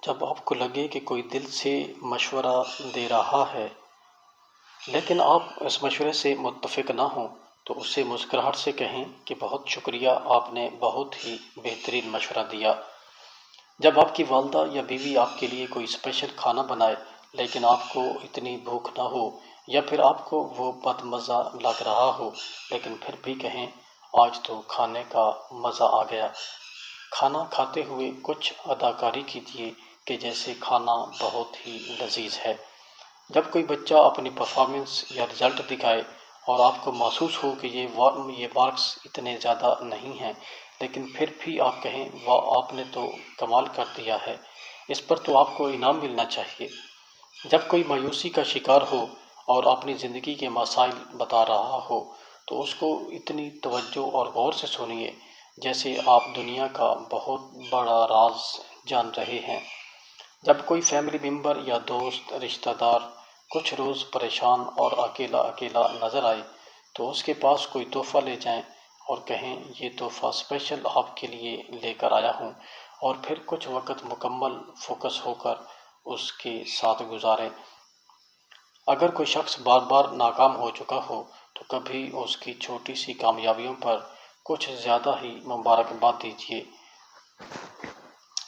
جب آپ کو لگے کہ کوئی دل سے مشورہ دے رہا ہے لیکن آپ اس مشورے سے متفق نہ ہوں تو اسے مسکراہٹ سے کہیں کہ بہت شکریہ، آپ نے بہت ہی بہترین مشورہ دیا۔ جب آپ کی والدہ یا بیوی آپ کے لیے کوئی اسپیشل کھانا بنائے لیکن آپ کو اتنی بھوک نہ ہو، یا پھر آپ کو وہ بد مزہ لگ رہا ہو لیکن پھر بھی کہیں آج تو کھانے کا مزہ آ گیا۔ کھانا کھاتے ہوئے کچھ اداکاری کیجیے کہ جیسے کھانا بہت ہی لذیذ ہے۔ جب کوئی بچہ اپنی پرفارمنس یا رزلٹ دکھائے اور آپ کو محسوس ہو کہ یہ مارکس اتنے زیادہ نہیں ہیں لیکن پھر بھی آپ کہیں واہ آپ نے تو کمال کر دیا ہے، اس پر تو آپ کو انعام ملنا چاہیے۔ جب کوئی مایوسی کا شکار ہو اور اپنی زندگی کے مسائل بتا رہا ہو تو اس کو اتنی توجہ اور غور سے سنیے جیسے آپ دنیا کا بہت بڑا راز جان رہے ہیں۔ جب کوئی فیملی ممبر یا دوست رشتہ دار کچھ روز پریشان اور اکیلا اکیلا نظر آئے تو اس کے پاس کوئی تحفہ لے جائیں اور کہیں یہ تحفہ اسپیشل آپ کے لیے لے کر آیا ہوں، اور پھر کچھ وقت مکمل فوکس ہو کر اس کے ساتھ گزاریں۔ اگر کوئی شخص بار بار ناکام ہو چکا ہو تو کبھی اس کی چھوٹی سی کامیابیوں پر کچھ زیادہ ہی مبارکباد دیجیے،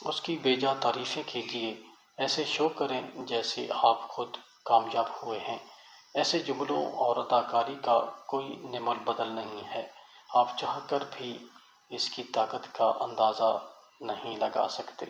اس کی بیجا تعریفیں کیجیے، ایسے شو کریں جیسے آپ خود کامیاب ہوئے ہیں۔ ایسے جملوں اور اداکاری کا کوئی نعم البدل نہیں ہے، آپ چاہ کر بھی اس کی طاقت کا اندازہ نہیں لگا سکتے۔